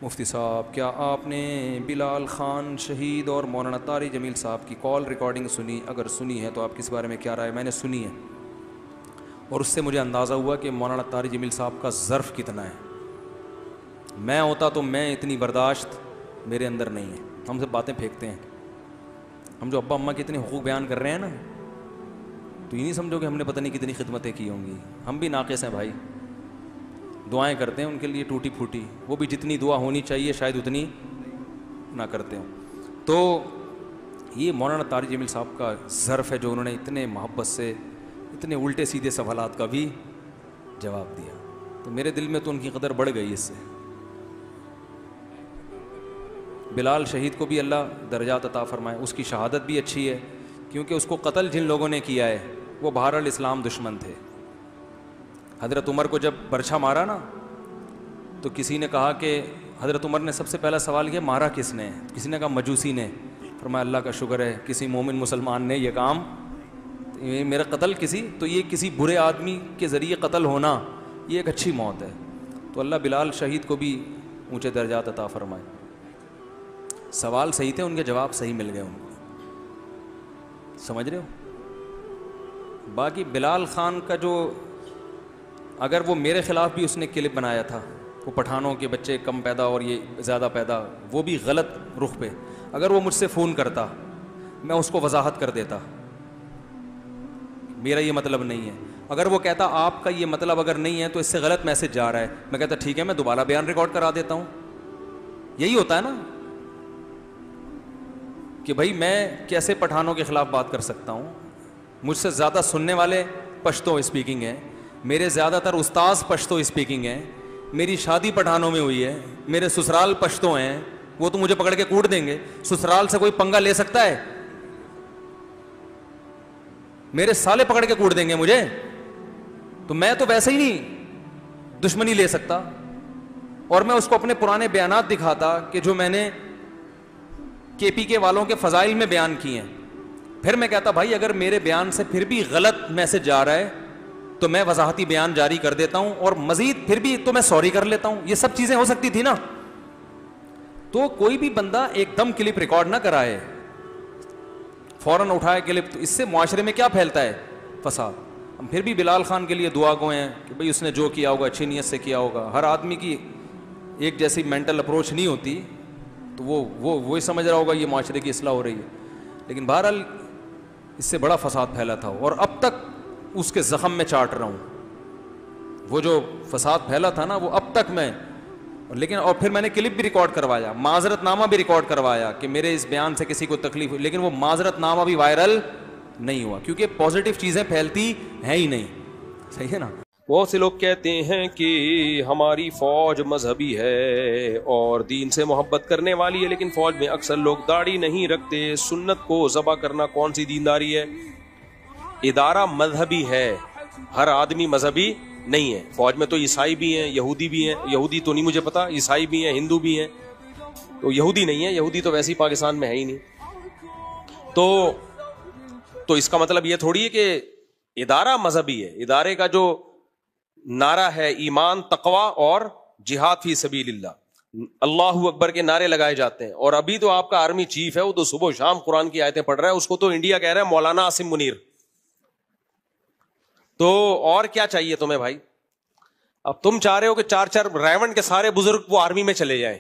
مفتی صاحب، کیا آپ نے بلال خان شہید اور مولانا طارق جمیل صاحب کی کال ریکارڈنگ سنی؟ اگر سنی ہے تو آپ کس بارے میں کیا رائے؟ میں نے سنی ہے، اور اس سے مجھے اندازہ ہوا کہ مولانا طارق جمیل صاحب کا ظرف کتنا ہے۔ میں ہوتا تو میں اتنی برداشت میرے اندر نہیں ہے۔ ہم سے باتیں پھینکتے ہیں، ہم جو ابا اماں کے اتنے حقوق بیان کر رہے ہیں نا، تو یہ نہیں سمجھو کہ ہم نے پتہ نہیں کتنی خدمتیں کی ہوں گی۔ ہم بھی ناقص ہیں بھائی، دعائیں کرتے ہیں ان کے لیے ٹوٹی پھوٹی، وہ بھی جتنی دعا ہونی چاہیے شاید اتنی نہ کرتے ہوں۔ تو یہ مولانا طارق جمیل صاحب کا ظرف ہے جو انہوں نے اتنے محبت سے اتنے الٹے سیدھے سوالات کا بھی جواب دیا، تو میرے دل میں تو ان کی قدر بڑھ گئی اس سے۔ بلال شہید کو بھی اللہ درجات عطا فرمائے، اس کی شہادت بھی اچھی ہے، کیونکہ اس کو قتل جن لوگوں نے کیا ہے وہ بہرحال اسلام دشمن تھے۔ حضرت عمر کو جب برچھا مارا نا، تو کسی نے کہا کہ حضرت عمر نے سب سے پہلا سوال کیا مارا کس نے؟ کسی نے کہا مجوسی نے۔ فرمایا اللہ کا شکر ہے کسی مومن مسلمان نے یہ کام، میرا قتل تو یہ کسی برے آدمی کے ذریعے قتل ہونا یہ ایک اچھی موت ہے۔ تو اللہ بلال شہید کو بھی اونچے درجات عطا فرمائے۔ سوال صحیح تھے، ان کے جواب صحیح مل گئے ان کو، سمجھ رہے ہو؟ باقی بلال خان کا جو، اگر وہ میرے خلاف بھی اس نے کلپ بنایا تھا، وہ پٹھانوں کے بچے کم پیدا اور یہ زیادہ پیدا، وہ بھی غلط رخ پہ، اگر وہ مجھ سے فون کرتا میں اس کو وضاحت کر دیتا میرا یہ مطلب نہیں ہے۔ اگر وہ کہتا آپ کا یہ مطلب اگر نہیں ہے تو اس سے غلط میسج جا رہا ہے، میں کہتا ٹھیک ہے میں دوبارہ بیان ریکارڈ کرا دیتا ہوں۔ یہی ہوتا ہے نا کہ بھائی میں کیسے پٹھانوں کے خلاف بات کر سکتا ہوں؟ مجھ سے زیادہ سننے والے پشتو اسپیکنگ ہیں، میرے زیادہ تر استاذ پشتو اسپیکنگ ہیں، میری شادی پٹھانوں میں ہوئی ہے، میرے سسرال پشتو ہیں، وہ تو مجھے پکڑ کے کوٹ دیں گے۔ سسرال سے کوئی پنگا لے سکتا ہے؟ میرے سالے پکڑ کے کوٹ دیں گے مجھے، تو میں تو ویسے ہی نہیں دشمنی لے سکتا۔ اور میں اس کو اپنے پرانے بیانات دکھاتا کہ جو میں نے کے پی کے والوں کے فضائل میں بیان کیے ہیں، پھر میں کہتا بھائی اگر میرے بیان سے پھر بھی غلط میسج جا رہا ہے تو میں وضاحتی بیان جاری کر دیتا ہوں، اور مزید پھر بھی تو میں سوری کر لیتا ہوں۔ یہ سب چیزیں ہو سکتی تھی نا۔ تو کوئی بھی بندہ ایک دم کلپ ریکارڈ نہ کرائے، فوراً اٹھائے کلپ، تو اس سے معاشرے میں کیا پھیلتا ہے؟ فساد۔ ہم پھر بھی بلال خان کے لیے دعا گو ہیں کہ بھئی اس نے جو کیا ہوگا اچھی نیت سے کیا ہوگا۔ ہر آدمی کی ایک جیسی مینٹل اپروچ نہیں ہوتی، تو وہی سمجھ رہا ہوگا یہ معاشرے کی اصلاح ہو رہی ہے، لیکن بہرحال اس سے بڑا فساد پھیلا تھا، اور اب تک اس کے زخم میں چاٹ رہا ہوں۔ وہ جو فساد پھیلا تھا نا وہ اب تک میں، لیکن اور پھر میں نے کلپ بھی ریکارڈ کروایا، معذرت نامہ بھی ریکارڈ کروایا کہ میرے اس بیان سے کسی کو تکلیف ہوئی، لیکن وہ معذرت نامہ بھی وائرل نہیں ہوا، کیونکہ پازیٹیو چیزیں پھیلتی ہیں ہی نہیں۔ صحیح ہے نا؟ بہت سے لوگ کہتے ہیں کہ ہماری فوج مذہبی ہے اور دین سے محبت کرنے والی ہے، لیکن فوج میں اکثر لوگ داڑھی نہیں رکھتے، سنت کو ذبح کرنا کون سی دینداری ہے؟ ادارہ مذہبی ہے، ہر آدمی مذہبی نہیں ہے۔ فوج میں تو عیسائی بھی ہیں، یہودی بھی ہیں، یہودی تو نہیں مجھے پتا، عیسائی بھی ہیں، ہندو بھی ہیں، تو یہودی نہیں ہے، یہودی تو ویسے ہی پاکستان میں ہے ہی نہیں۔ تو اس کا مطلب یہ تھوڑی ہے کہ ادارہ مذہبی ہے۔ ادارے کا جو نعرہ ہے ایمان، تقوی اور جہاد فی سبیل اللہ، اللہ اکبر کے نعرے لگائے جاتے ہیں۔ اور ابھی تو آپ کا آرمی چیف ہے، وہ تو صبح و شام قرآن کی آیتیں پڑھ رہا ہے، اس کو تو انڈیا کہہ رہا ہے مولانا عاصم منیر۔ تو اور کیا چاہیے تمہیں بھائی؟ اب تم چاہ رہے ہو کہ چار ریونڈ کے سارے بزرگ وہ آرمی میں چلے جائیں۔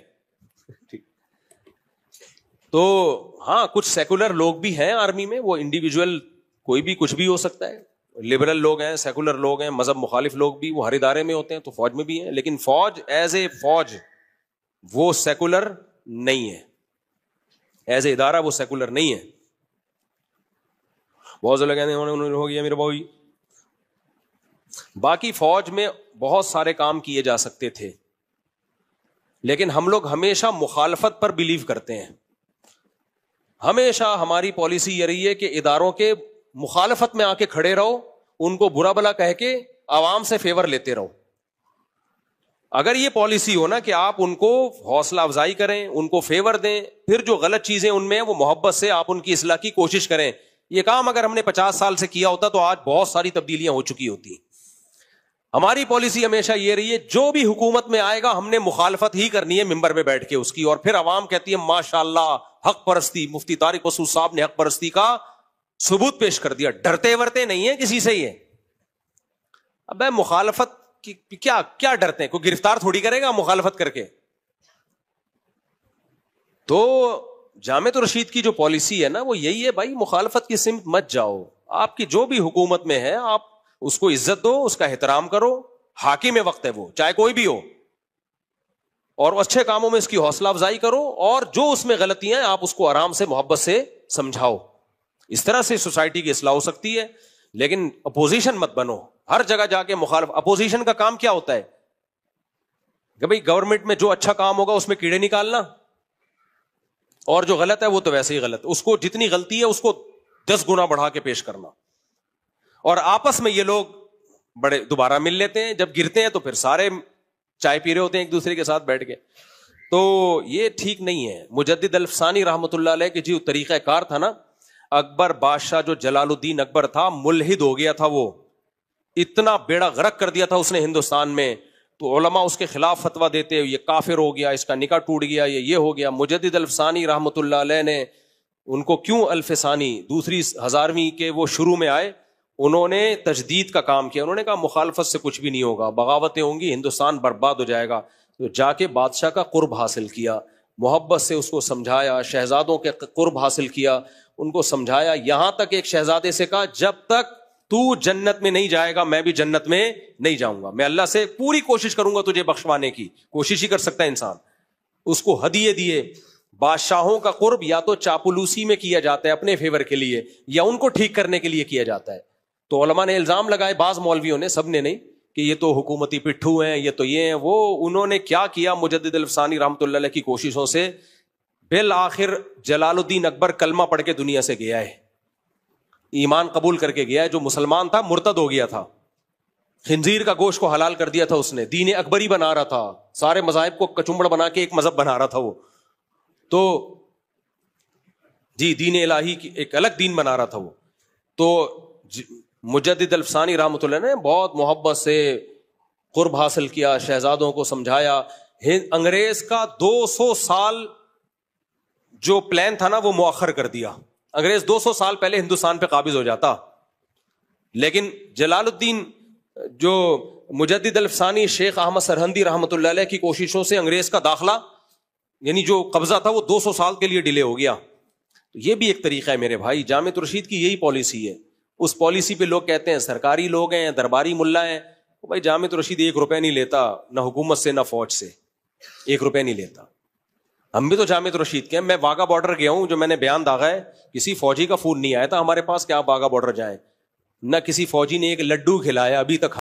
تو ہاں کچھ سیکولر لوگ بھی ہیں آرمی میں، وہ انڈیویجول کوئی بھی کچھ بھی ہو سکتا ہے، لبرل لوگ ہیں، سیکولر لوگ ہیں، مذہب مخالف لوگ بھی، وہ ہر ادارے میں ہوتے ہیں، تو فوج میں بھی ہیں، لیکن فوج ایز اے فوج وہ سیکولر نہیں ہے، ایز اے ادارہ وہ سیکولر نہیں ہے۔ بہت سے لوگ کہتے ہیں ہو گیا میرے بھائی۔ باقی فوج میں بہت سارے کام کیے جا سکتے تھے، لیکن ہم لوگ ہمیشہ مخالفت پر بلیو کرتے ہیں۔ ہمیشہ ہماری پالیسی یہ رہی ہے کہ اداروں کے مخالفت میں آ کے کھڑے رہو، ان کو برا بلا کہہ کے عوام سے فیور لیتے رہو۔ اگر یہ پالیسی ہو نا کہ آپ ان کو حوصلہ افزائی کریں، ان کو فیور دیں، پھر جو غلط چیزیں ان میں وہ محبت سے آپ ان کی اصلاح کی کوشش کریں، یہ کام اگر ہم نے 50 سال سے کیا ہوتا تو آج بہت ساری تبدیلیاں ہو چکی ہوتی۔ ہماری پالیسی ہمیشہ یہ رہی ہے جو بھی حکومت میں آئے گا ہم نے مخالفت ہی کرنی ہے ممبر پہ بیٹھ کے اس کی, اور پھر عوام کہتی ہے ماشاءاللہ حق پرستی, مفتی طارق مسعود صاحب نے حق پرستی کا ثبوت پیش کر دیا. ڈرتے ورتے نہیں ہے کسی سے. یہ اب مخالفت کی کیا ڈرتے ہیں؟ کوئی گرفتار تھوڑی کرے گا مخالفت کر کے. تو جامعۃ الرشید کی جو پالیسی ہے نا وہ یہی ہے بھائی, مخالفت کی سمت مت جاؤ. آپ کی جو بھی حکومت میں ہے آپ اس کو عزت دو, اس کا احترام کرو, حاکم وقت ہے وہ چاہے کوئی بھی ہو, اور اچھے کاموں میں اس کی حوصلہ افزائی کرو, اور جو اس میں غلطیاں ہیں آپ اس کو آرام سے محبت سے سمجھاؤ. اس طرح سے سوسائٹی کی اصلاح ہو سکتی ہے. لیکن اپوزیشن مت بنو, ہر جگہ جا کے مخالف. اپوزیشن کا کام کیا ہوتا ہے کہ بھائی گورنمنٹ میں جو اچھا کام ہوگا اس میں کیڑے نکالنا, اور جو غلط ہے وہ تو ویسے ہی غلط, اس کو جتنی غلطی ہے اس کو 10 گنا بڑھا کے پیش کرنا. اور آپس میں یہ لوگ بڑے دوبارہ مل لیتے ہیں, جب گرتے ہیں تو پھر سارے چائے پی رہے ہوتے ہیں ایک دوسرے کے ساتھ بیٹھ کے. تو یہ ٹھیک نہیں ہے. مجدد الفسانی رحمۃ اللہ علیہ کے جو طریقہ کار تھا نا, اکبر بادشاہ جو جلال الدین اکبر تھا ملحد ہو گیا تھا, وہ اتنا بیڑا غرق کر دیا تھا اس نے ہندوستان میں. تو علماء اس کے خلاف فتویٰ دیتے یہ کافر ہو گیا, اس کا نکاح ٹوٹ گیا, یہ ہو گیا. مجدد الفسانی رحمۃ اللہ علیہ نے ان کو کیوں الفسانی, دوسری 1000ویں کے وہ شروع میں آئے, انہوں نے تجدید کا کام کیا. انہوں نے کہا مخالفت سے کچھ بھی نہیں ہوگا, بغاوتیں ہوں گی, ہندوستان برباد ہو جائے گا. تو جا کے بادشاہ کا قرب حاصل کیا, محبت سے اس کو سمجھایا, شہزادوں کے قرب حاصل کیا, ان کو سمجھایا. یہاں تک ایک شہزادے سے کہا جب تک تو جنت میں نہیں جائے گا میں بھی جنت میں نہیں جاؤں گا, میں اللہ سے پوری کوشش کروں گا تجھے بخشوانے کی. کوشش ہی کر سکتا ہے انسان. اس کو ہدیے دیے. بادشاہوں کا قرب یا تو چاپلوسی میں کیا جاتا ہے اپنے فیور کے لیے, یا ان کو ٹھیک کرنے کے لیے کیا جاتا ہے. تو علماء نے الزام لگائے, بعض مولویوں نے, سب نے نہیں, کہ یہ تو حکومتی پٹھو ہیں, یہ تو یہ ہیں وہ. انہوں نے کیا کیا مجدد الفسانی رحمۃ اللہ علیہ کی کوششوں سے بالآخر جلال الدین اکبر کلمہ پڑھ کے دنیا سے گیا ہے, ایمان قبول کر کے گیا ہے. جو مسلمان تھا مرتد ہو گیا تھا, خنزیر کا گوشت کو حلال کر دیا تھا اس نے, دین اکبری بنا رہا تھا, سارے مذاہب کو کچمبڑ بنا کے ایک مذہب بنا رہا تھا وہ. تو جی دین الہی کی ایک الگ دین بنا رہا تھا وہ. تو مجدد الفسانی رحمۃ اللہ نے بہت محبت سے قرب حاصل کیا, شہزادوں کو سمجھایا. انگریز کا 200 سال جو پلان تھا نا وہ مؤخر کر دیا. انگریز 200 سال پہلے ہندوستان پہ قابض ہو جاتا, لیکن جلال الدین جو مجدد الفسانی شیخ احمد سرہندی رحمۃ اللہ علیہ کی کوششوں سے انگریز کا داخلہ یعنی جو قبضہ تھا وہ 200 سال کے لیے ڈیلے ہو گیا. یہ بھی ایک طریقہ ہے میرے بھائی. جامعۃ الرشید کی یہی پالیسی ہے. اس پالیسی پہ لوگ کہتے ہیں سرکاری لوگ ہیں, درباری ملا ہیں. بھائی جامعۃ الرشید 1 روپے نہیں لیتا, نہ حکومت سے نہ فوج سے, 1 روپے نہیں لیتا. ہم بھی تو جامعۃ الرشید کے ہیں. میں واگا بارڈر گیا ہوں, جو میں نے بیان داغا ہے, کسی فوجی کا فون نہیں آیا تھا ہمارے پاس کہ آپ واگا بارڈر جائیں, نہ کسی فوجی نے ایک لڈو کھلایا ابھی تک.